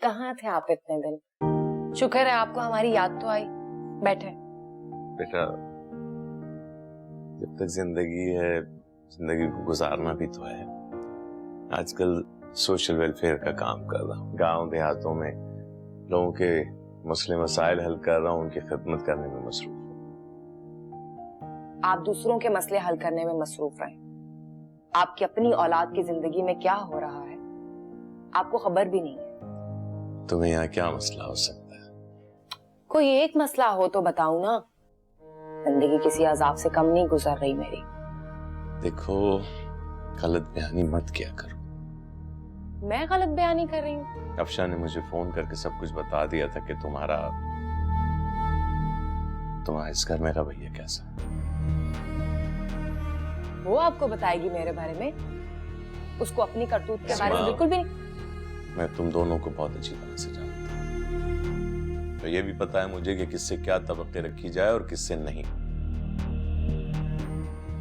कहाँ थे आप इतने दिन? शुक्र है आपको हमारी याद तो आई। बैठे। बेटा, जब तक जिंदगी है, जिंदगी को गुजारना भी तो है। आजकल सोशल वेलफेयर का काम कर रहा हूँ, गांव देहातों में लोगों के मसले मसाइल हल कर रहा हूँ, उनकी खिदमत करने में मसरूफ हूँ। आप दूसरों के मसले हल करने में मसरूफ हैं। आपकी अपनी औलाद की जिंदगी में क्या हो रहा है आपको खबर भी नहीं है। तुम्हें यहाँ क्या मसला हो सकता है? कोई एक मसला हो तो बताऊं ना। जिंदगी किसी अजाब से कम नहीं गुजर रही मेरी। देखो, गलत बयानी मत किया करो। मैं गलत बयानी कर रही हूँ? अफशा ने मुझे फोन करके सब कुछ बता दिया था कि तुम्हारा इस घर में रवैया कैसा है। वो आपको बताएगी मेरे बारे में? उसको अपनी करतूत के बारे में बिल्कुल भी नहीं। मैं तुम दोनों को बहुत अच्छी तरह से जानता हूँ। तो ये भी पता है मुझे कि किससे क्या तवक्के रखी जाए और किससे नहीं।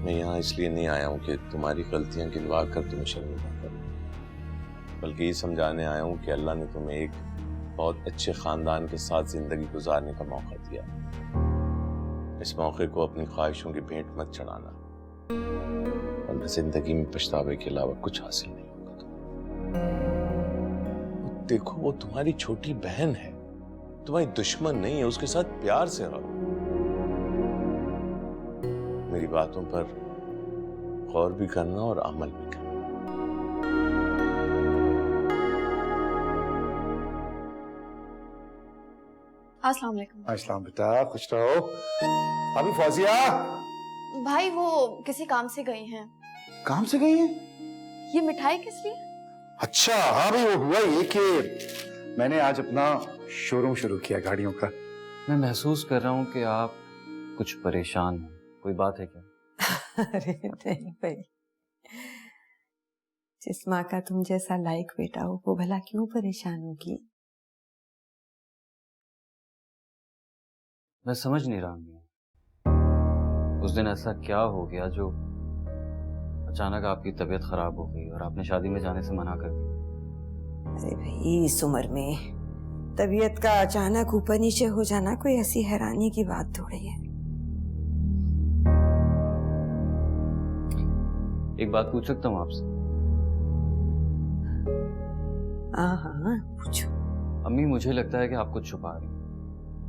मैं यहाँ इसलिए नहीं आया हूँ कि तुम्हारी गलतियां गिनवा कर तुम्हें शर्मिंदा करूँ, बल्कि ये समझाने आया हूँ कि अल्लाह ने तुम्हें एक बहुत अच्छे खानदान के साथ जिंदगी गुजारने का मौका दिया। इस मौके को अपनी ख्वाहिशों की भेंट मत चढ़ाना, वरना जिंदगी में पछतावे के अलावा कुछ हासिल नहीं होगा तुम्हें। देखो, वो तुम्हारी छोटी बहन है, तुम्हारी दुश्मन नहीं है। उसके साथ प्यार से रहो। मेरी बातों पर गौर भी करना और अमल भी करना। अस्सलाम वालेकुम। अस्सलाम बेटा, खुश रहो। अभी फौजिया भाई वो किसी काम से गई हैं। काम से गई हैं? ये मिठाई किस लिए? अच्छा हाँ भाई, वो हुआ ये कि मैंने आज अपना शोरूम शुरू किया गाड़ियों का। मैं महसूस कर रहा हूँ कि आप कुछ परेशान हैं। कोई बात है क्या? अरे नहीं भाई, जिस माँ का तुम जैसा लायक बेटा हो वो भला क्यों परेशान होगी? मैं समझ नहीं रहा मियां, उस दिन ऐसा क्या हो गया जो अचानक आपकी तबीयत खराब हो गई और आपने शादी में जाने से मना कर दिया? अरे भाई, इस उम्र में तबीयत का अचानक ऊपर नीचे हो जाना कोई ऐसी हैरानी की बात थोड़ी है। एक बात पूछ सकता हूँ आपसे? हाँ पूछो। अम्मी, मुझे लगता है कि आप कुछ छुपा रही हैं।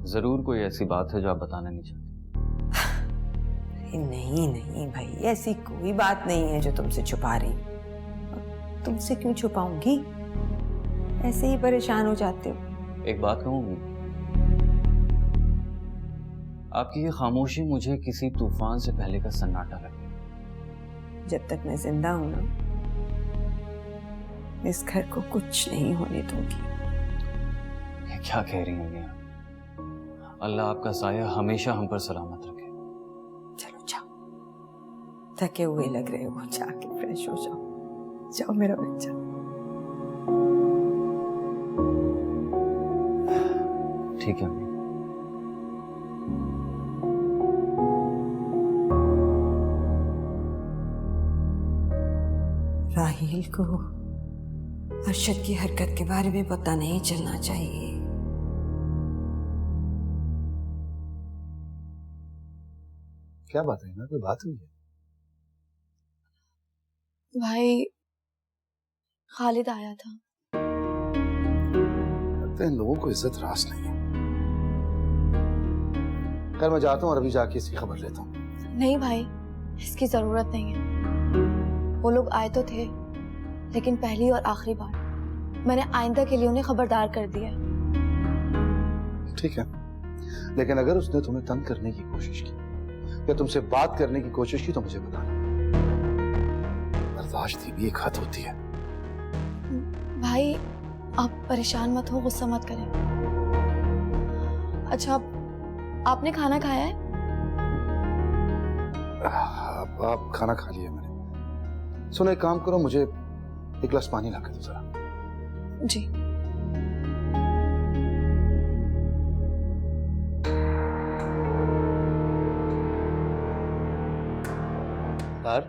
जरूर कोई ऐसी बात है जो आप बताना नहीं चाहती। नहीं नहीं भाई, ऐसी कोई बात नहीं है जो तुमसे छुपा रही। तुमसे क्यों छुपाऊंगी? ऐसे ही परेशान हो जाते हो। एक बात कहूँ, आपकी ये खामोशी मुझे किसी तूफान से पहले का सन्नाटा लग गया। जब तक मैं जिंदा हूं ना, इस घर को कुछ नहीं होने दूंगी। ये क्या कह रही हैं मियां? अल्लाह आपका साया हमेशा हम पर सलामत रखे। चलो जाओ, थके हुए लग रहे हो, जाके फ्रेश हो जाओ। जाओ मेरा बच्चा। ठीक है अम्मी। राहील को अरशद की हरकत के बारे में पता नहीं चलना चाहिए। क्या बात है ना, कोई बात हुई है? भाई खालिद आया था। लगता है इन लोगों को इज्जत रास नहीं है। खैर मैं जाता हूँ और अभी जाके इसकी खबर लेता हूँ। नहीं भाई, इसकी जरूरत नहीं है। वो लोग आए तो थे, लेकिन पहली और आखिरी बार। मैंने आइंदा के लिए उन्हें खबरदार कर दिया। ठीक है, लेकिन अगर उसने तुम्हें तंग करने की कोशिश की या तुमसे बात करने की कोशिश की तो मुझे बताना। बर्दाश्त भी एक हद होती है। भाई आप परेशान मत हो, गुस्सा मत करें। अच्छा, आपने खाना खाया है? आप खाना खा लिया मैंने। सुनो, एक काम करो, मुझे एक गिलास पानी ला के दो जरा। जी। सर,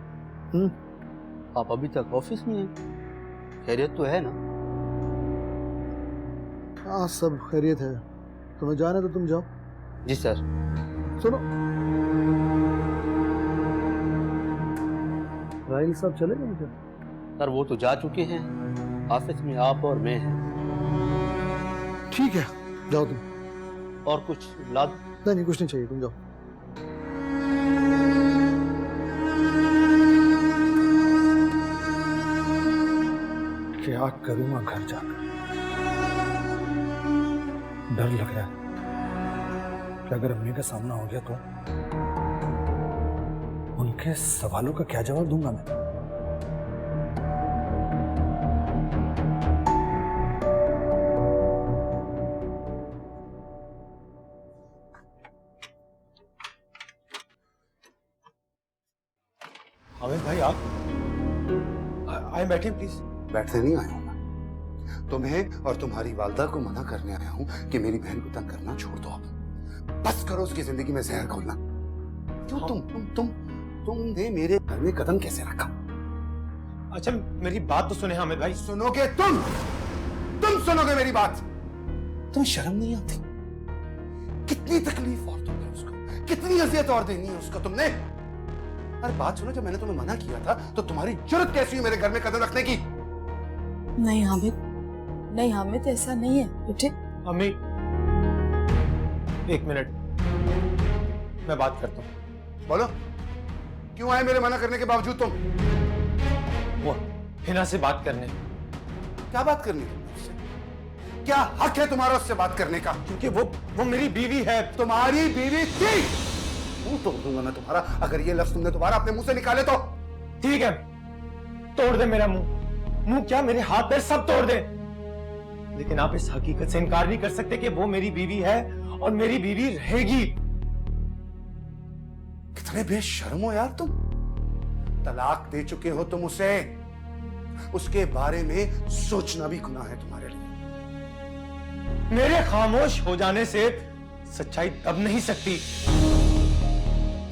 आप अभी तक ऑफिस में हैं? खैरियत तो है ना? हाँ सब खैरियत है। तुम्हें जाना तो तुम जाओ। जी सर। सुनो, राहिल साहब चले गए क्या? सर वो तो जा चुके हैं, ऑफिस में आप और मैं हैं। ठीक है, जाओ तुम। और कुछ ला दूं? नहीं कुछ नहीं चाहिए, तुम जाओ। क्या करूंगा घर जाकर? डर लग रहा है कि अगर अम्मी का सामना हो गया तो उनके सवालों का क्या जवाब दूंगा मैं? अमित भाई आप आए, बैठे प्लीज। बैठने नहीं आया हूं मैं, तुम्हें और तुम्हारी वालदा को मना करने आया हूं कि मेरी बहन को तंग करना छोड़ दो। अब बस करो उसकी जिंदगी में जहर घोलना। क्यों तुमने मेरे घर में कदम कैसे रखा? अच्छा मेरी बात तो सुने अमित भाई। सुनोगे तुम सुनोगे मेरी बात? तुम्हें शर्म नहीं आती? कितनी तकलीफ और तुमने उसको, कितनी अजियत और देनी है उसको तुमने? अरे बात सुनो, जब मैंने तुम्हें मना किया था तो तुम्हारी जुर्रत कैसी हुई मेरे घर में कदम रखने की? नहीं हामिद ऐसा नहीं है बेटे। अम्मी एक मिनट, मैं बात करता हूँ। बोलो, क्यों आए मेरे मना करने के बावजूद तुम? वो हिना से बात करने। क्या बात करनी है उससे? क्या हक है तुम्हारा उससे बात करने का? क्योंकि वो मेरी बीवी है। तुम्हारी बीवी थी? मुंह तोड़ दूंगा मैं तुम्हारा अगर ये लफ्ज तुमने दोबारा अपने मुंह से निकाले तो। ठीक है, तोड़ दे मेरा मुंह क्या मेरे हाथ पैर सब तोड़ दे, लेकिन आप इस हकीकत से इनकार नहीं कर सकते कि वो मेरी बीवी है और मेरी बीवी रहेगी। कितने बेशर्म हो यार तुम। तलाक दे चुके हो तुम उसे, उसके बारे में सोचना भी गुनाह है तुम्हारे लिए। मेरे खामोश हो जाने से सच्चाई दब नहीं सकती।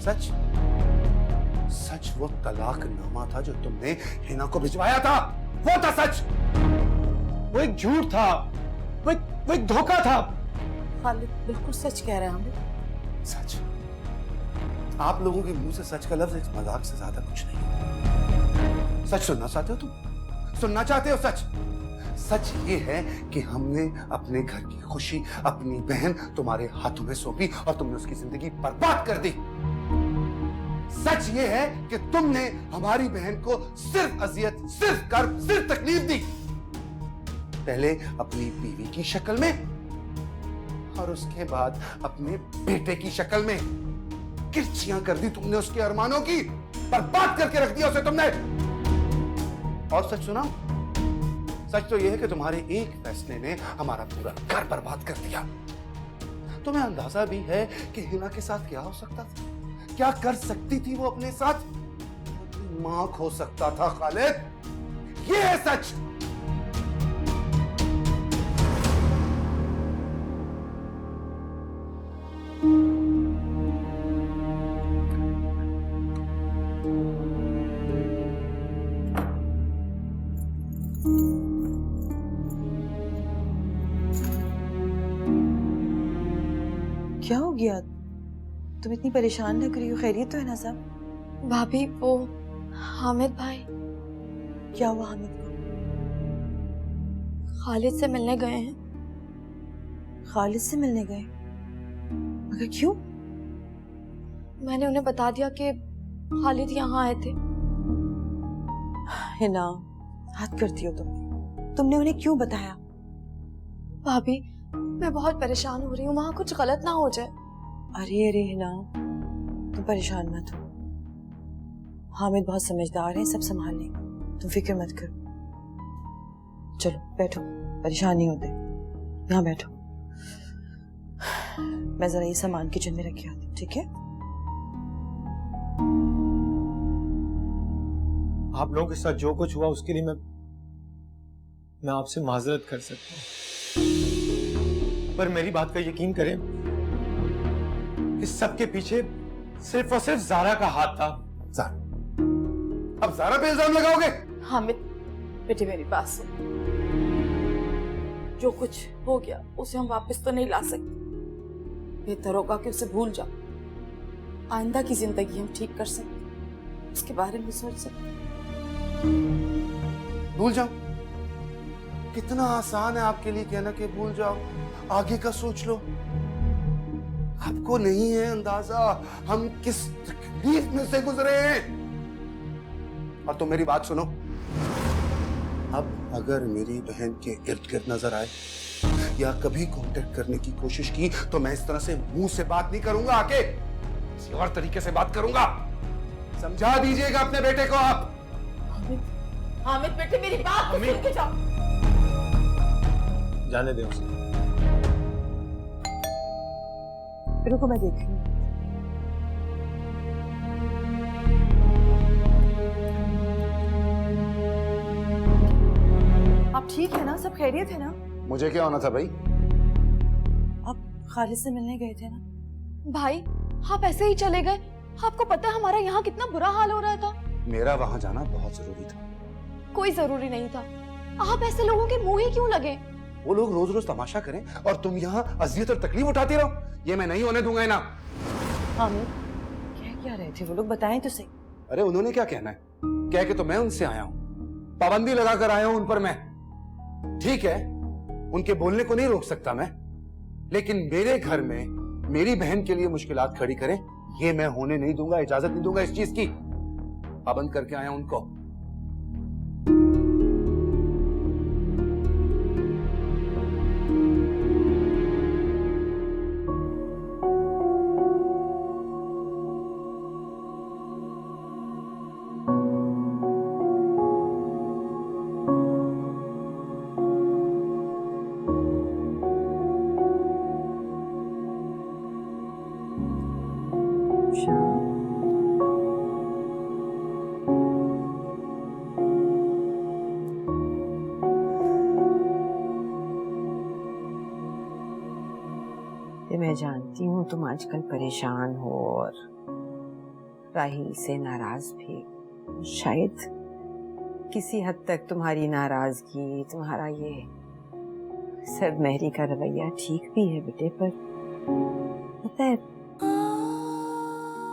सच वो तलाकनामा था जो तुमने हिना को भिजवाया था, वो था सच। वो एक झूठ था, वो एक धोखा था। खालिद बिल्कुल सच कह रहे हैं हामिद। सच? आप लोगों के मुंह से सच का लफ्ज एक मजाक से ज्यादा कुछ नहीं। सच सुनना चाहते हो तुम? सुनना चाहते हो सच? सच ये है कि हमने अपने घर की खुशी, अपनी बहन तुम्हारे हाथों में सौंपी और तुमने उसकी जिंदगी बर्बाद कर दी। सच ये है कि तुमने हमारी बहन को सिर्फ अजियत, सिर्फ कर्ब, सिर्फ तकलीफ दी। पहले अपनी बीवी की शक्ल में और उसके बाद अपने बेटे की शक्ल में। किरचियां कर दी तुमने उसके अरमानों की, बर्बाद करके रख दिया उसे तुमने। और सच सुना, सच तो यह है कि तुम्हारे एक फैसले ने हमारा पूरा घर बर्बाद कर दिया। तुम्हें अंदाजा भी है कि हिना के साथ क्या हो सकता था, क्या कर सकती थी वो अपने साथ? मां खो सकता था खालिद, ये है सच। क्या हो गया? तुम इतनी परेशान लग रही हो, खैरियत तो है ना सब? भाभी वो हामिद भाई। क्या हुआ हामिद को? खालिद से मिलने गए हैं। खालिद से मिलने गए? मगर क्यों? मैंने उन्हें बता दिया कि खालिद यहाँ आए थे। हिना, हद करती हो तुमने उन्हें क्यों बताया? भाभी मैं बहुत परेशान हो रही हूँ, वहां कुछ गलत ना हो जाए। अरे हिना, तुम परेशान मत हो। हामिद बहुत समझदार है, सब संभाल लेंगे, तुम फिक्र मत करो। चलो बैठो, परेशान नहीं होते, यहाँ बैठो। मैं जरा ये सामान किचन में रख के आती हूँ, ठीक है? आप लोगों के साथ जो कुछ हुआ उसके लिए मैं आपसे माजरत कर सकता हूँ, पर मेरी बात का यकीन करें, इस सब के पीछे सिर्फ और सिर्फ जारा का हाथ था। जारा? अब जारा पे इल्जाम लगाओगे? हामिद बेटे मेरी बात सुन, जो कुछ हो गया उसे हम वापस तो नहीं ला सकते। बेहतर होगा कि उसे भूल जाओ। आइंदा की जिंदगी हम ठीक कर सकते, उसके बारे में सोच सकते। भूल जाओ? कितना आसान है आपके लिए कहना कि भूल जाओ। आगे का सोच लो। आपको नहीं है अंदाजा हम किस तकलीफ में से गुजरे हैं। और तुम मेरी बात सुनो, अब अगर मेरी बहन के इर्द गिर्द नजर आए या कभी कांटेक्ट करने की कोशिश की तो मैं इस तरह से मुंह से बात नहीं करूंगा, आके किसी और तरीके से बात करूंगा। समझा दीजिएगा अपने बेटे को आप। हामिद बेटे मेरी बात तो सुन के जाओ। जाने दे उसे। रुको मैं देख रही हूँ। आप ठीक है ना? सब खैरियत है ना? मुझे क्या होना था भाई? आप खालिद से मिलने गए थे ना? भाई आप ऐसे ही चले गए? आपको पता है हमारा यहाँ कितना बुरा हाल हो रहा था। मेरा वहां जाना बहुत जरूरी था। कोई जरूरी नहीं था। आप ऐसे लोगों के मुंह ही क्यों लगे? वो लोग रोज रोज तमाशा करें और तुम यहाँ अजियत और तकलीफ उठाती रहो, ये मैं नहीं होने दूंगा ना। हामिद क्या रहे थे वो लोग, बताएं तो सही। अरे उन्होंने क्या कहना है, कह के तो मैं उनसे आया हूँ, पाबंदी लगा कर आया हूं उन पर मैं। ठीक है, उनके बोलने को नहीं रोक सकता मैं, लेकिन मेरे घर में मेरी बहन के लिए मुश्किलात खड़ी करें ये मैं होने नहीं दूंगा, इजाजत नहीं दूंगा इस चीज की। पाबंद करके आया उनको। मैं जानती हूँ तुम आजकल परेशान हो और राहिल से नाराज भी। शायद किसी हद तक तुम्हारी नाराजगी, तुम्हारा ये सरमहरी का रवैया ठीक भी है बेटे, पर पता है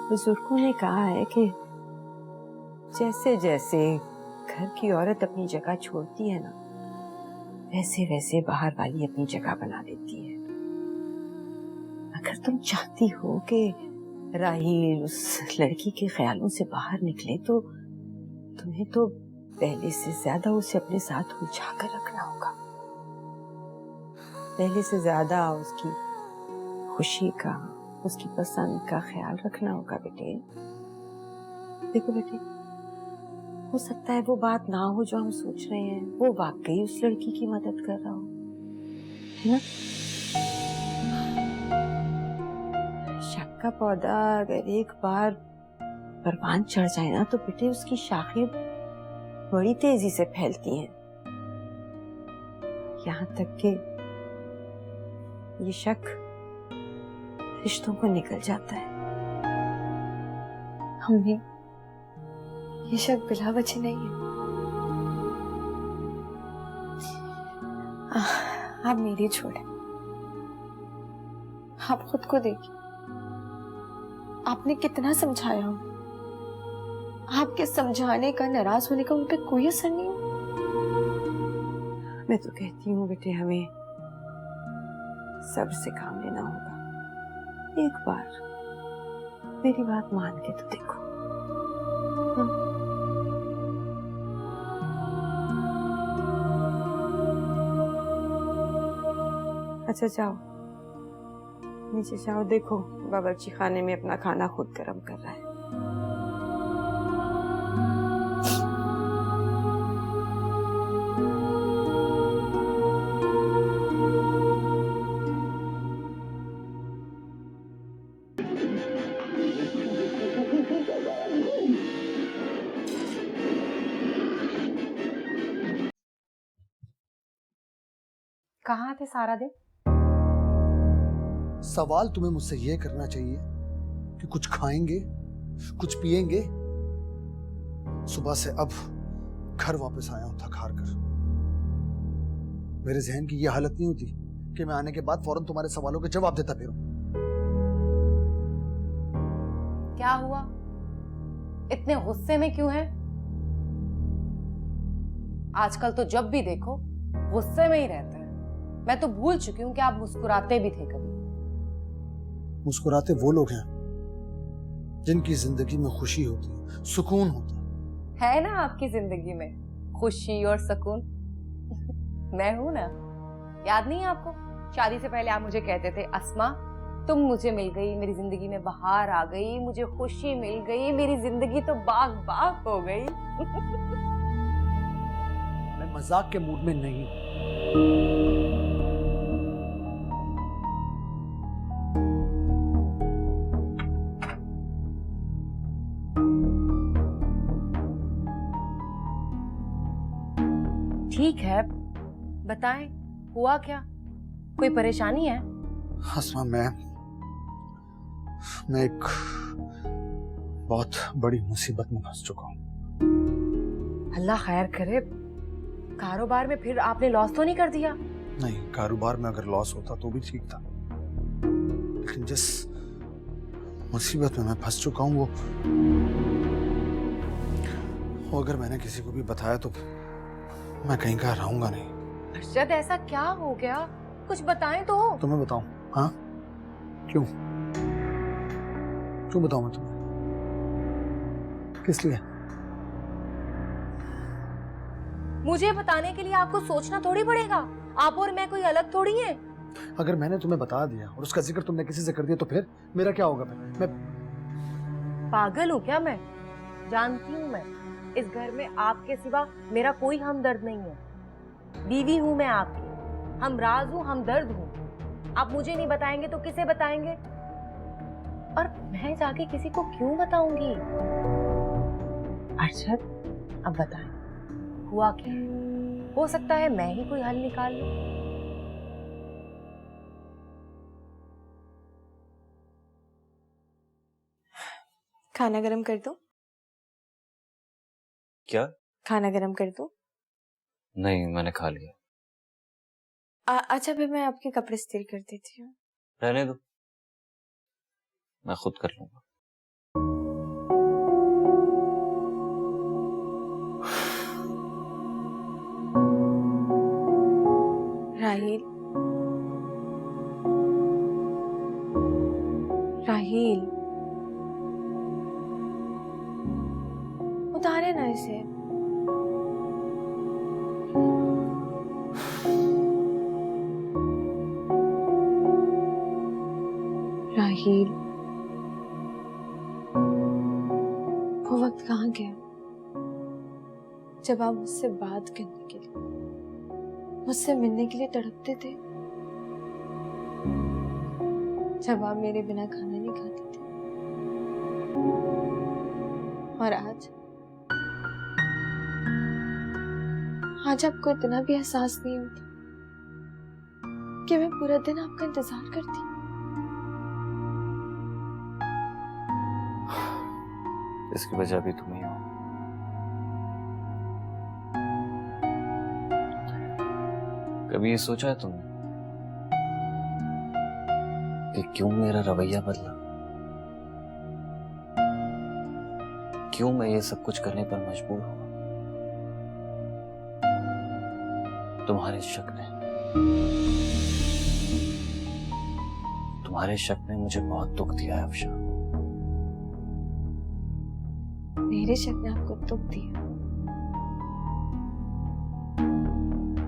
बुजुर्गों ने कहा है कि जैसे जैसे घर की औरत अपनी जगह छोड़ती है ना, वैसे वैसे बाहर वाली अपनी जगह बना देती है। अगर तुम चाहती हो कि राहिल उस लड़की के ख्यालों से बाहर निकले तो तुम्हें तो पहले से ज्यादा उसे अपने साथ उलझा कर रखना होगा। पहले से ज्यादा उसकी खुशी का, उसकी पसंद का ख्याल रखना होगा बेटे। देखो बेटे, हो सकता है वो बात ना हो जो हम सोच रहे हैं, वो वाकई उस लड़की की मदद कर रहा हो, है ना? शक का पौधा अगर एक बार परवान चढ़ जाए ना तो बेटे उसकी शाखें बड़ी तेजी से फैलती हैं, यहाँ तक कि ये शक रिश्तों को निकल जाता है। हम भी ये शक बिला वजह नहीं है। आप मेरी छोड़े, आप खुद को देखिए, आपने कितना समझाया हो, आपके समझाने का, नाराज होने का उन पे कोई असर नहीं हो। मैं तो कहती हूँ बेटे हमें सब्र से काम लेना होगा। एक बार मेरी बात मान के तो देखो। अच्छा जाओ नीचे जाओ, देखो बावर्ची खाने में अपना खाना खुद गर्म कर रहा है। कहाँ थे सारा दिन? सवाल तुम्हें मुझसे यह करना चाहिए कि कुछ खाएंगे, कुछ पिएंगे। सुबह से अब घर वापस आया हूं थक हार कर। मेरे जहन की ये हालत नहीं होती कि मैं आने के बाद फौरन तुम्हारे सवालों के जवाब देता फिरूं। क्या हुआ? इतने गुस्से में क्यों हैं? आजकल तो जब भी देखो गुस्से में ही रहते हैं। मैं तो भूल चुकी हूं कि आप मुस्कुराते भी थे कभी। मुस्कुराते वो लोग हैं जिनकी जिंदगी में खुशी होती है, सुकून होता है ना आपकी जिंदगी में खुशी और सुकून। मैं हूं ना, याद नहीं है आपको? शादी से पहले आप मुझे कहते थे, अस्मा तुम मुझे मिल गई, मेरी जिंदगी में बहार आ गई, मुझे खुशी मिल गई, मेरी जिंदगी तो बाग बाग हो गई। मैं मजाक के मूड में नहीं हूं। ठीक है, बताएं हुआ क्या? कोई परेशानी है? अस्मा, मैं एक बहुत बड़ी मुसीबत में फंस चुका हूं। अल्लाह खैर करे। कारोबार में फिर आपने लॉस तो नहीं कर दिया? नहीं, कारोबार में अगर लॉस होता तो भी ठीक था, लेकिन जिस मुसीबत में मैं फंस चुका हूं वो अगर मैंने किसी को भी बताया तो मैं कहीं का रहूंगा नहीं। अरशद, ऐसा क्या हो गया? कुछ बताएं तो। तुम्हें बताऊं? हाँ, क्यों बताऊं मैं तुम्हें? किस लिए? मुझे बताने के लिए आपको सोचना थोड़ी पड़ेगा। आप और मैं कोई अलग थोड़ी हैं। अगर मैंने तुम्हें बता दिया और उसका जिक्र तुमने किसी से कर दिया तो फिर मेरा क्या होगा? फिर मैं पागल हूँ क्या? मैं जानती हूँ, मैं इस घर में आपके सिवा मेरा कोई हमदर्द नहीं है। बीवी हूँ मैं आपकी, हमराज हूँ, हमदर्द हूँ। आप मुझे नहीं बताएंगे तो किसे बताएंगे? और मैं जाके किसी को क्यों बताऊंगी? अरशद, अब बताएं, हुआ क्या है? हो सकता है मैं ही कोई हल निकाल लूं। खाना गरम कर दूं? क्या? खाना गरम कर दूं? नहीं, मैंने खा लिया। अच्छा, फिर मैं आपके कपड़े इस्त्री कर देती हूँ। रहने दो, मैं खुद कर लूंगा। राहील, राहील, उतारे ना इसे। राहील, वो वक्त कहाँ गया जब आप मुझसे बात करने के लिए, मुझसे मिलने के लिए तड़पते थे, जब आप मेरे बिना खाना नहीं खाते थे? और आज आपको इतना भी एहसास नहीं होता कि मैं पूरा दिन आपका इंतजार करती? इसकी वजह भी तुम ही हो। कभी ये सोचा है तुमने कि क्यों मेरा रवैया बदला? क्यों मैं ये सब कुछ करने पर मजबूर हुआ? तुम्हारे शक ने मुझे बहुत दुख दिया है अफशा। मेरे शक ने आपको दुख दिया?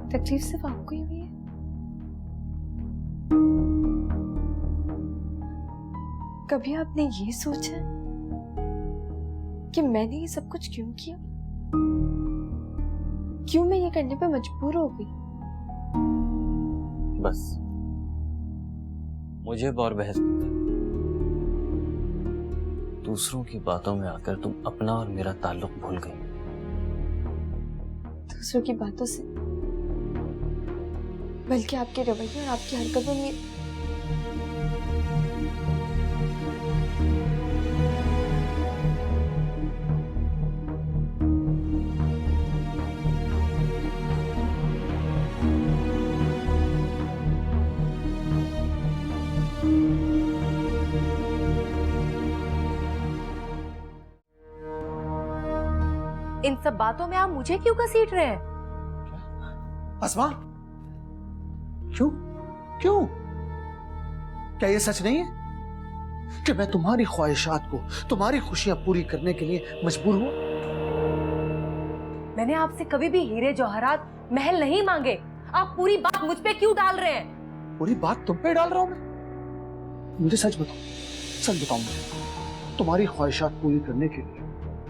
तकलीफ सिर्फ आपको ही हुई है? कभी आपने ये सोचा कि मैंने ये सब कुछ क्यों किया? क्यों मैं ये करने पे मजबूर हो गई? बस मुझे और बहस मत कर। दूसरों की बातों में आकर तुम अपना और मेरा ताल्लुक भूल गई। दूसरों की बातों से बल्कि आपके रवैये और आपकी हरकतों में इन सब बातों में आप मुझे क्यों घसीट रहे हैं? अस्मा, क्यों क्यों? क्या ये सच नहीं है कि मैं तुम्हारी ख्वाहिशात को, तुम्हारी खुशियां पूरी करने के लिए मजबूर हूं? मैंने आपसे कभी भी हीरे जवाहरात महल नहीं मांगे। आप पूरी बात मुझ पे क्यों डाल रहे हैं? पूरी बात तुम पे डाल रहा हूं मैं? मुझे सच बताओ, सच बताओ मुझे, तुम्हारी ख्वाहिशात पूरी करने के लिए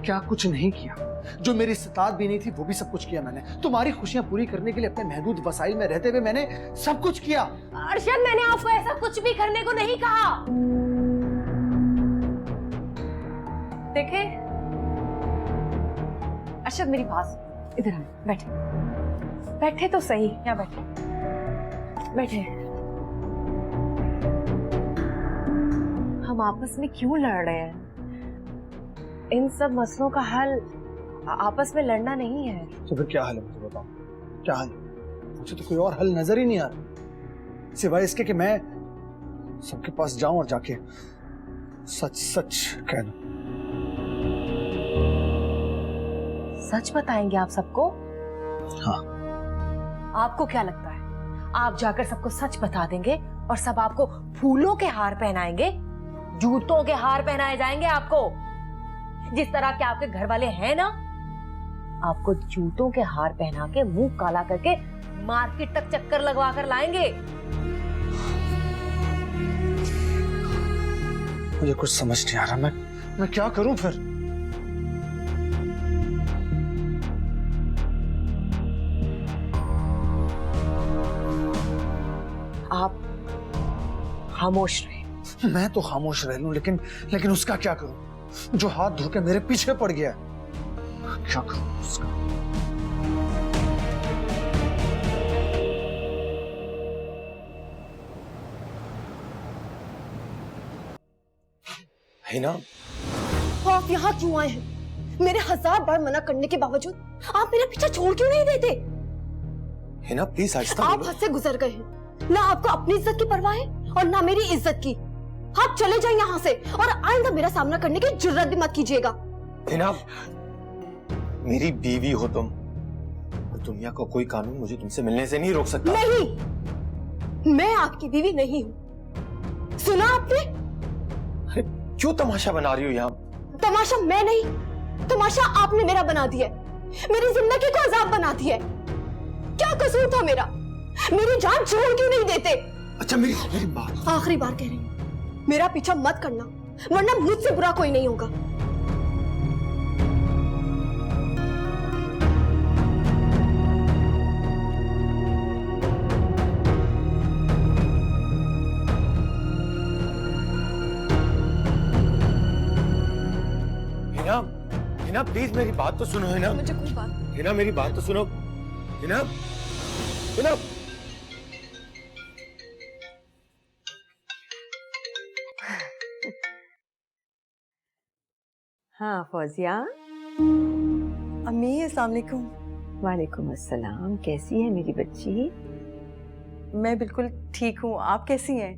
क्या कुछ नहीं किया? जो मेरी इस्तात भी नहीं थी वो भी सब कुछ किया मैंने। तुम्हारी खुशियां पूरी करने के लिए अपने महदूद वसाइल में रहते हुए मैंने सब कुछ किया। अरशद, मैंने आपको ऐसा कुछ भी करने को नहीं कहा। देखे अरशद, मेरी बात, इधर आए, बैठे बैठे तो सही, यहाँ बैठे बैठे। हम आपस में क्यों लड़ रहे हैं? इन सब मसलों का हल आपस में लड़ना नहीं है। तो फिर क्या हल है मुझे बताओ, क्या हल? मुझे तो कोई और हल नजर ही नहीं आ रहा सिवाय इसके कि मैं सबके पास जाऊं और जाके सच सच कह दूं। सच बताएंगे आप सबको? हाँ। आपको क्या लगता है आप जाकर सबको सच बता देंगे और सब आपको फूलों के हार पहनाएंगे, जूतों के हार पहनाए जाएंगे आपको? जिस तरह के आपके घर वाले हैं ना, आपको जूतों के हार पहना के मुंह काला करके मार्केट तक चक्कर लगवा कर लाएंगे। मुझे कुछ समझ नहीं आ रहा, मैं क्या करूं फिर? आप खामोश रहे। मैं तो खामोश रह लूं, लेकिन उसका क्या करूं जो हाथ धो के मेरे पीछे पड़ गया? क्या करूं उसका? हिना, आप यहाँ क्यों आए हैं? मेरे 1000 बार मना करने के बावजूद आप मेरा पीछा छोड़ क्यों नहीं देते? हिना प्लीज आहिस्ता आप बोलो। हद से गुजर गए हैं। ना आपको अपनी इज्जत की परवाह है और ना मेरी इज्जत की। आप चले जाएं यहाँ से और आइंदा मेरा सामना करने की जुर्रत भी मत कीजिएगा। हिना, मेरी बीवी हो तुम और दुनिया का कोई कानून मुझे तुमसे मिलने से नहीं रोक सकता। नहीं, मैं आपकी बीवी नहीं हूँ। सुना आपने? अरे क्यों तमाशा बना रही हो यहाँ? तमाशा मैं नहीं, तमाशा आपने मेरा बना दिया है। मेरी जिंदगी को अजाब बना दिया है। क्या कसूर था मेरा? मेरी जान छोड़ क्यों नहीं देते? अच्छा मेरी बात, आखिरी बार कह रही हूँ, मेरा पीछा मत करना वरना मुझसे बुरा कोई नहीं होगा। हिना, हिना प्लीज मेरी बात तो सुनो। हिना, मुझे कोई बात, हिना मेरी बात तो सुनो। हिना, हिना, हाँ फौजिया। अम्मी अस्सलाम वालेकुम। वालेकुम अस्सलाम, कैसी है मेरी बच्ची? मैं बिल्कुल ठीक हूँ, आप कैसी हैं?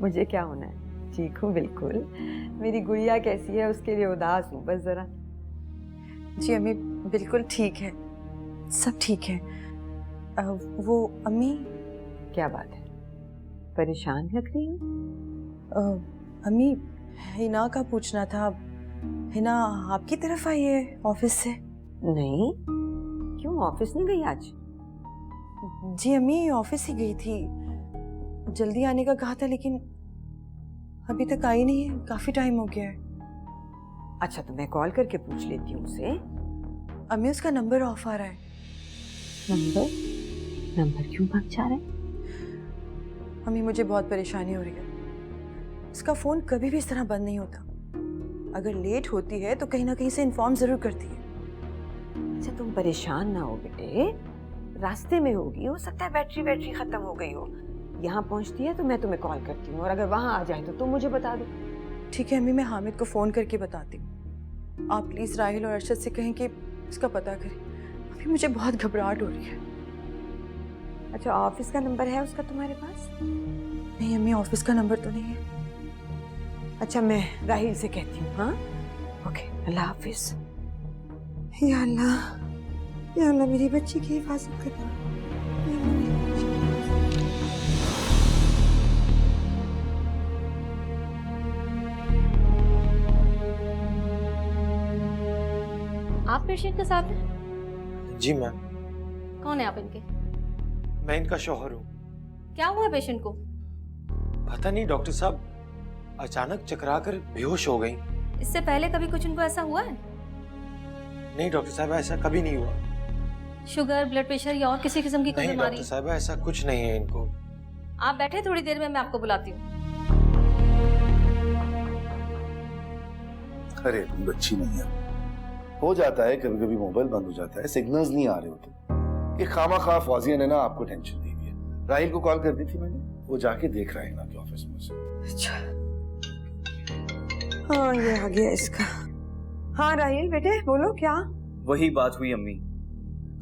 मुझे क्या होना है, ठीक हूँ बिल्कुल। मेरी गुड़िया कैसी है, उसके लिए उदास हूँ बस जरा। जी अम्मी बिल्कुल ठीक है, सब ठीक है। वो अम्मी, क्या बात है, परेशान लग रही हूँ? अम्मी हिना का पूछना था। हिना आपकी तरफ आई है ऑफिस से? नहीं, क्यों ऑफिस नहीं गई आज? जी अम्मी ऑफिस ही गई थी, जल्दी आने का कहा था लेकिन अभी तक आई नहीं है, काफी टाइम हो गया है। अच्छा तो मैं कॉल करके पूछ लेती हूँ उसे। अम्मी उसका नंबर ऑफ आ रहा है। नंबर क्यों भाग जा रहा है? अम्मी मुझे बहुत परेशानी हो रही है, इसका फोन कभी भी इस तरह बंद नहीं होता। अगर लेट होती है तो कहीं ना कहीं से इन्फॉर्म जरूर करती है। अच्छा तुम परेशान ना हो बेटे, रास्ते में होगी, हो सकता है बैटरी खत्म हो गई हो। यहाँ पहुँचती है तो मैं तुम्हें कॉल करती हूँ और अगर वहाँ आ जाए तो तुम मुझे बता दो। ठीक है अम्मी, मैं हामिद को फोन करके बताती हूँ। आप प्लीज राहिल और अरशद से कहें कि इसका पता करें, अभी मुझे बहुत घबराहट हो रही है। अच्छा ऑफिस का नंबर है उसका तुम्हारे पास? नहीं अम्मी ऑफिस का नंबर तो नहीं है। अच्छा मैं राहिल से कहती हूँ। हाँ ओके, अल्लाह हाफिज। या अल्लाह मेरी बच्ची की हिफाजत करना। या अल्लाह, मेरी बच्ची की हिफाजत। आप पेशेंट के साथ हैं? जी मैम, कौन है आप इनके? मैं इनका शौहर हूँ। क्या हुआ पेशेंट को? पता नहीं डॉक्टर साहब अचानक चकरा कर बेहोश हो गई। इससे पहले कभी कुछ इनको ऐसा हुआ है? नहीं डॉक्टर साहब, ऐसा कभी नहीं हुआ। शुगर, ब्लड प्रेशर या और किसी किस्म की कोई नहीं बीमारी? डॉक्टर साहब, ऐसा कुछ नहीं है इनको। आप बैठे, थोड़ी देर में मैं आपको बुलाती हूँ। अरे बच्ची नहीं है, हो जाता है कभी कभी, मोबाइल बंद हो जाता है, सिग्नल्स नहीं आ रहे होते। ये खामा खा फौजिया ने ना आपको टेंशन दी है। राहिल को कॉल कर दी थी मैंने, वो जाके देख रहा है ना के ऑफिस में से। अच्छा, हाँ ये आ गया इसका। हाँ राहिल बेटे बोलो क्या? वही बात हुई अम्मी,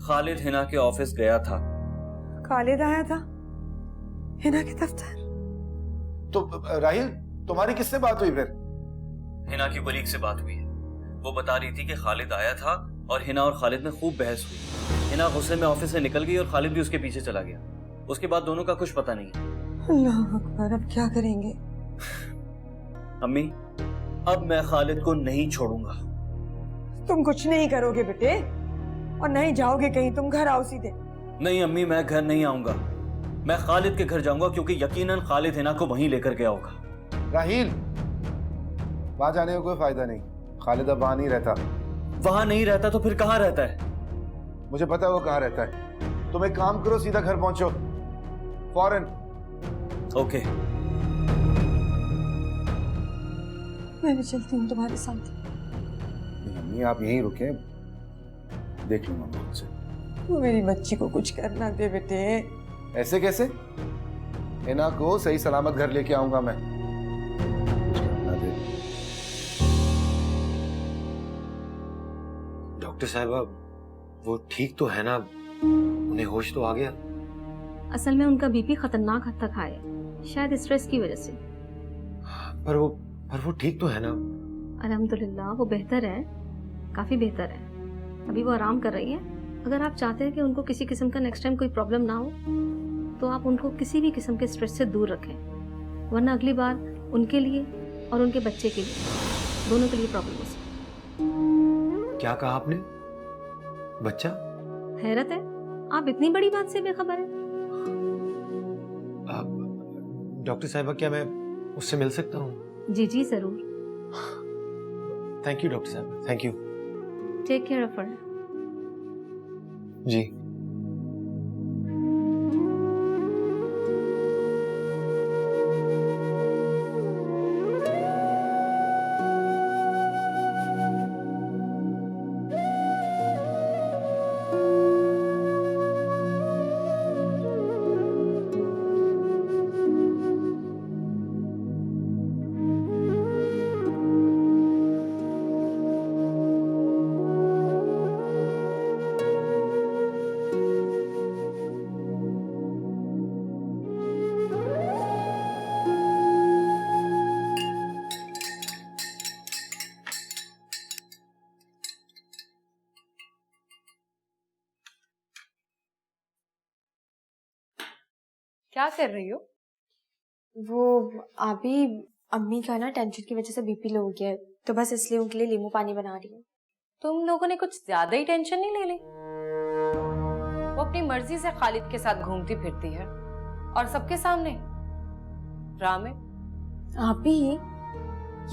खालिद हिना के ऑफिस गया था। खालिद आया था हिना के दफ्तर? तो राहिल तुम्हारी किससे बात हुई फिर? हिना की कलीग से बात हुई है। वो बता रही थी कि खालिद आया था और हिना और खालिद में खूब बहस हुई। हिना गुस्से में ऑफिस से निकल गई और खालिद भी उसके पीछे चला गया। उसके बाद दोनों का कुछ पता नहीं है। अल्लाह अकबर, अब क्या करेंगे? अम्मी, अब मैं खालिद को नहीं छोड़ूंगा। तुम कुछ नहीं करोगे बेटे, और नहीं जाओगे कहीं, तुम घर आओ सीधे। नहीं अम्मी, मैं घर नहीं आऊंगा। मैं खालिद के घर जाऊंगा क्योंकि यकीनन खालिद हिना को वहीं लेकर गया होगा। राहिल, वहां जाने का कोई फायदा नहीं, खालिद अब वहां नहीं रहता। वहां नहीं रहता तो फिर कहाँ रहता है? मुझे पता है वो कहाँ रहता है। तुम एक काम करो, सीधा घर पहुंचो फौरन। ओके, मैं भी चलती हूँ तुम्हारे साथ। नहीं आप यहीं रुके, देख लूंगा मैं खुद से। वो मेरी बच्ची को कुछ करना दे बेटे। ऐसे कैसे? हिना को सही सलामत घर लेके आऊंगा मैं। कुछ करना दे। डॉक्टर साहब वो ठीक तो है ना? उन्हें होश तो आ गया? असल में उनका बीपी खतरनाक हद तक आया है, शायद स्ट्रेस की वजह से। पर वो ठीक तो है ना? अल्हम्दुलिल्लाह वो बेहतर है, काफी बेहतर है। अभी वो आराम कर रही है। अगर आप चाहते हैं कि उनको किसी किस्म का नेक्स्ट टाइम कोई प्रॉब्लम ना हो, तो आप उनको किसी भी किस्म के स्ट्रेस से दूर रखें, वरना अगली बार उनके लिए और उनके बच्चे के लिए, दोनों के लिए प्रॉब्लम हो सकती। क्या कहा आपने? बच्चा? हैरत है, आप इतनी बड़ी बात से बेखबर हैं। डॉक्टर साहिबा, क्या मैं उससे मिल सकता हूँ? जी जी जरूर। थैंक यू डॉक्टर साहब, thank you. Take care of her. जी। क्या कर रही हो? वो अभी अम्मी का ना टेंशन की वजह से बीपी लो हो गया है, तो बस इसलिए उनके लिए नींबू पानी बना रही हूँ। तुम लोगों ने कुछ ज्यादा ही टेंशन नहीं ले ली? वो अपनी मर्जी से खालिद के साथ घूमती फिरती है और सबके सामने ड्रामे। अभी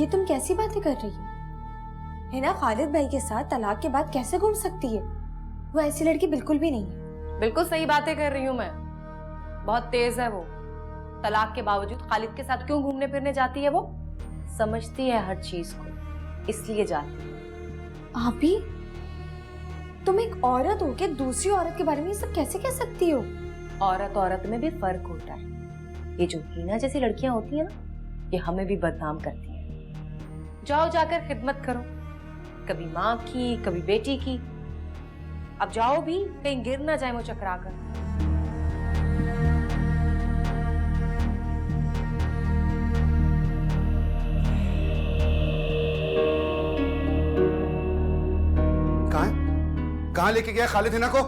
ये तुम कैसी बातें कर रही हो? है ना, खालिद भाई के साथ तलाक के बाद कैसे घूम सकती है? वो ऐसी लड़की बिल्कुल भी नहीं है। बिल्कुल सही बातें कर रही हूँ मैं। बहुत तेज है वो। तलाक के बावजूद खालिद के साथ क्यों घूमने फिरने जाती है? वो समझती है हर चीज को, इसलिए जाती है। अभी तुम एक औरत हो के दूसरी औरत के बारे में ये सब कैसे कह सकती हो? औरत औरत में भी फर्क होता है। ये जो हीना जैसी लड़कियां होती है ना, ये हमें भी बदनाम करती हैं। जाओ जाकर खिदमत करो, कभी माँ की कभी बेटी की। अब जाओ भी, कहीं गिर ना जाए वो चकरा कर। कहाँ है? कहाँ लेके गया खालिद हिना को?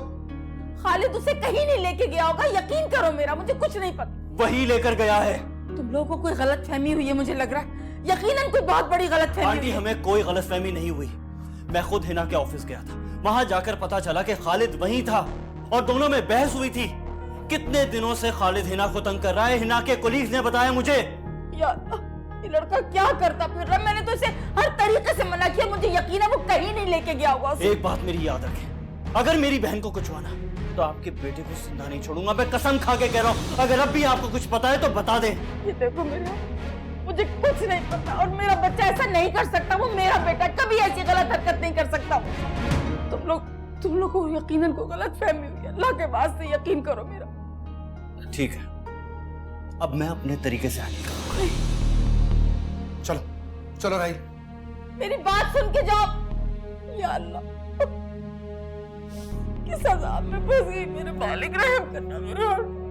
खालिद उसे कहीं नहीं लेके गया होगा, यकीन करो मेरा, मुझे कुछ नहीं पता। वही लेकर गया है। तुम लोगों को कोई गलत फहमी हुई है, मुझे लग रहा है यकीनन कोई बहुत बड़ी गलत फहमी। आंटी हमें कोई गलतफहमी नहीं हुई। मैं खुद हिना के ऑफिस गया था, वहां जाकर पता चला कि खालिद वहीं था और दोनों में बहस हुई थी। कितने दिनों से खालिद हिना को तंग कर रहा है, हिना के कोलीग्स ने बताया मुझे। यार ये लड़का क्या करता फिर रहा? मैंने तो इसे हर तरीके से मना किया, मुझे यकीन है वो कहीं नहीं लेके गया होगा उसे। एक बात मेरी याद रखें, अगर मेरी बहन को कुछ हुआ ना तो आपके बेटे को जिंदा नहीं छोड़ूंगा। मैं कसम खा के कह रहा हूँ, अगर अब भी आपको कुछ पता है तो बता दे। ये देखो मेरे, मुझे कुछ नहीं पता और मेरा बच्चा ऐसा नहीं कर सकता। वो मेरा बेटा कभी ऐसी गलत हरकत नहीं कर सकता। तुम लोग को यकीनन को गलत फहमी हुई है, अल्लाह के वास्ते यकीन करो मेरा। ठीक है, अब मैं अपने तरीके से आगे करूंगा। चलो चलो राही, मेरी बात सुन के जाओ। या अल्लाह, किस अज़ाब में फंस गई मेरे मालिक, रहम करना मेरे।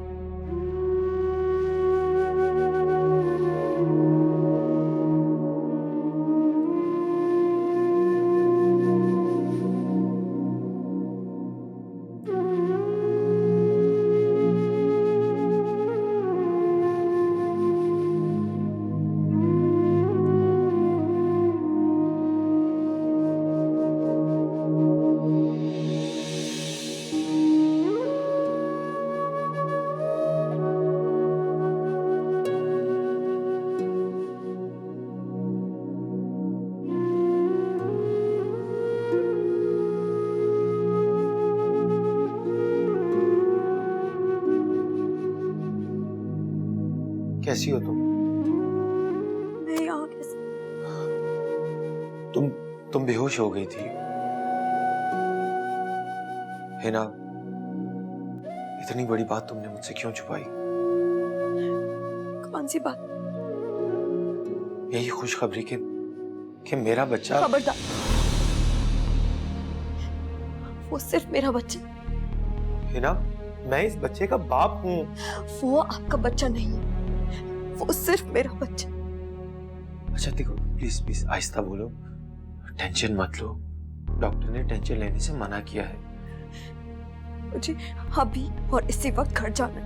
कैसी हो तुम? मैं यहाँ कैसे? तुम बेहोश हो गई थी। हिना, इतनी बड़ी बात तुमने मुझसे क्यों छुपाई? कौन सी बात? यही खुशखबरी कि मेरा बच्चा। खबरदार, वो सिर्फ मेरा बच्चा। हिना, मैं इस बच्चे का बाप हूँ। वो आपका बच्चा नहीं है, वो सिर्फ मेरा बच्चा। अच्छा देखो, प्लीज प्लीज आहिस्ता बोलो, टेंशन मत लो। डॉक्टर ने टेंशन लेने से मना किया है। मुझे अभी और इसी वक्त घर जाना है।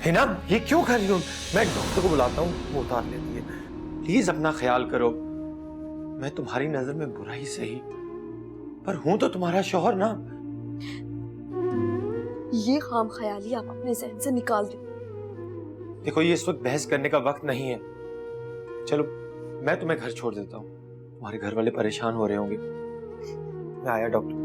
हिना, ये क्यों कर रही हो? मैं डॉक्टर को बुलाता हूँ, वो उतार लेती है। प्लीज अपना ख्याल करो। मैं तुम्हारी नजर में बुरा ही सही, पर हूं तो तुम्हारा शौहर ना। ये खाम ख्याली आप अपने जहन से निकाल दो। देखो, ये इस वक्त बहस करने का वक्त नहीं है। चलो मैं तुम्हें घर छोड़ देता हूँ, तुम्हारे घर वाले परेशान हो रहे होंगे। मैं आया डॉक्टर।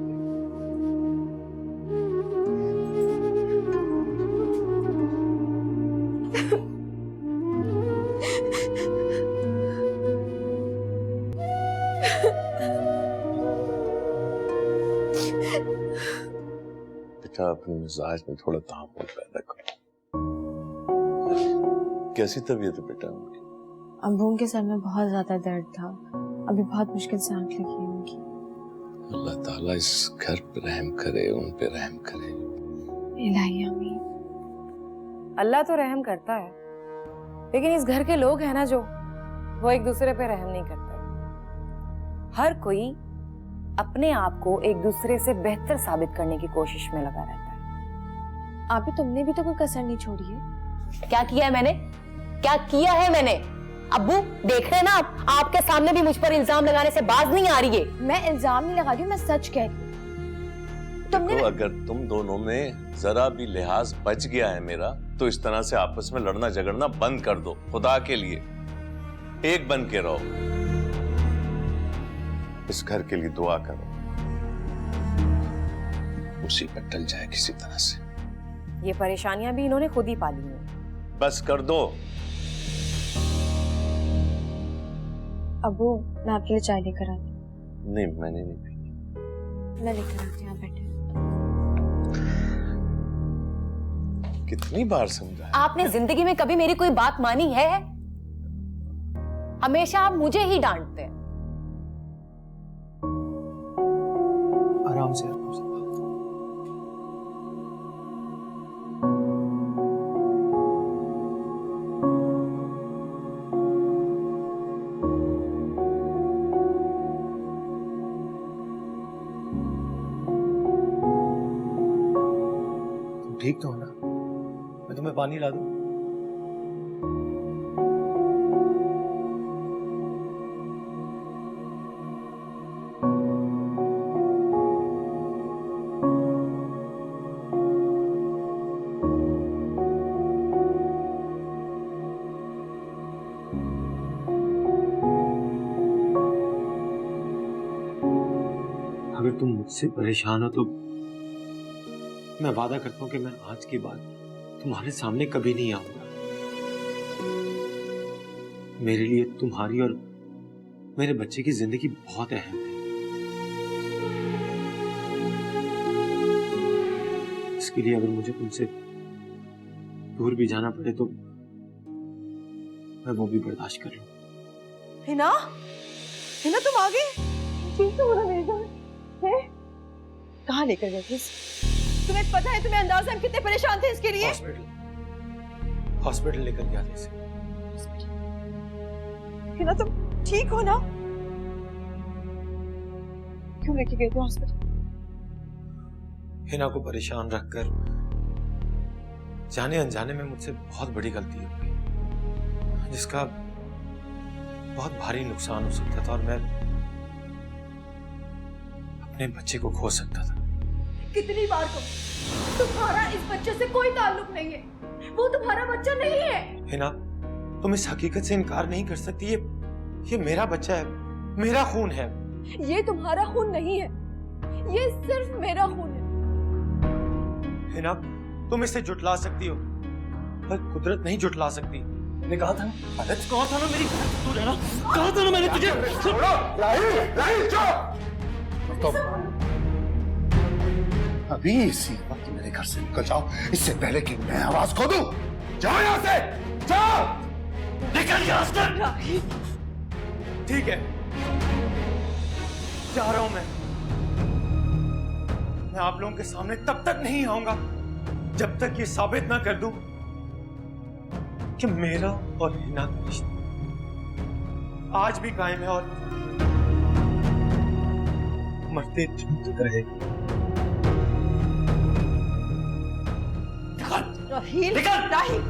बेटा, अपने मिजाज में थोड़ा तहम्मुल पैदा करो। कैसी तबीयत है बेटा उनकी? अब्बू के सर में बहुत ज्यादा दर्द था, अभी बहुत मुश्किल से आंख लगी है उनकी। अल्लाह ताला इस घर पे रहम करे, उन पे रहम करे। इलाही आमीन। अल्लाह तो रहम करता है, लेकिन इस घर के लोग हैं ना जो, वो एक दूसरे पे रहम नहीं करते। हर कोई अपने आप को एक दूसरे से बेहतर साबित करने की कोशिश में लगा रहता है। अभी तुमने भी तो कोई कसर नहीं छोड़ी है। क्या किया है मैंने? क्या किया है मैंने? अब्बू देख रहे हैं ना आप, आपके सामने भी मुझ पर इल्जाम लगाने से बाज नहीं आ रही है। मैं इल्जाम नहीं लगा रही हूँ, मैं सच कह रही हूँ। देखो, अगर तुम दोनों में जरा भी लिहाज बच गया है मेरा, तो इस तरह से आपस में लड़ना झगड़ना बंद कर दो। खुदा के लिए एक बन के रहो। इस घर के लिए दुआ करो, मुसीबत टल जाए किसी तरह से। ये परेशानियां भी इन्होंने खुद ही पाली हैं। बस कर दो। अब्बू, मैं आपके लिए चाय लेकर आती हूँ। नहीं, मैंने नहीं पी। मैं लेकर आती हूँ, आप बैठे। कितनी बार समझाया? आपने जिंदगी में कभी मेरी कोई बात मानी है? हमेशा आप मुझे ही डांटते हैं। आराम से आराम से। ठीक तो हो ना? मैं तुम्हें पानी ला दूं? अगर तुम मुझसे परेशान हो तो मैं वादा करता हूं कि मैं आज के बाद तुम्हारे सामने कभी नहीं आऊंगा। मेरे लिए तुम्हारी और मेरे बच्चे की जिंदगी बहुत अहम है। इसके लिए अगर मुझे तुमसे दूर भी जाना पड़े तो मैं वो भी बर्दाश्त कर लूं। हिना, हिना तुम आ गए? ठीक तो हो रहा मेरी जान? कहाँ लेकर गए थे? तुम्हें पता है, तुम्हें अंदाजा हम कितने परेशान थे इसके लिए? हॉस्पिटल लेकर गया था इसे। हिना तुम ठीक हो ना? क्यों लेके गए थे हॉस्पिटल? हिना को परेशान रखकर जाने अनजाने में मुझसे बहुत बड़ी गलती हो गई, जिसका बहुत भारी नुकसान हो सकता था और मैं अपने बच्चे को खो सकता था। कितनी बार कहूं, तुम्हारा इस बच्चे से कोई ताल्लुक नहीं है, वो तुम्हारा बच्चा नहीं है। हिना, तुम इस हकीकत से इनकार नहीं कर सकती। ये मेरा बच्चा है, मेरा खून है। ये तुम्हारा खून नहीं है, ये सिर्फ मेरा खून है। हिना, तुम इसे जुटला सकती हो, पर कुदरत नहीं जुटला सकती। मैंने कहा था ना, कहा था ना मेरी तू रहना, कहा था ना मैंने तुझे। राहिल चुप! तो अभी इसी वक्त मेरे घर से निकल जाओ, इससे पहले कि मैं आवाज खो दूं। जाओ यहां से, जाओ! निकल यहां से। ठीक है, जा रहा हूं मैं आप लोगों के सामने तब तक नहीं आऊंगा जब तक ये साबित ना कर दूं कि मेरा और हिना का रिश्ता आज भी कायम है और मरते दम तक रहेगा। राहिल, राहिल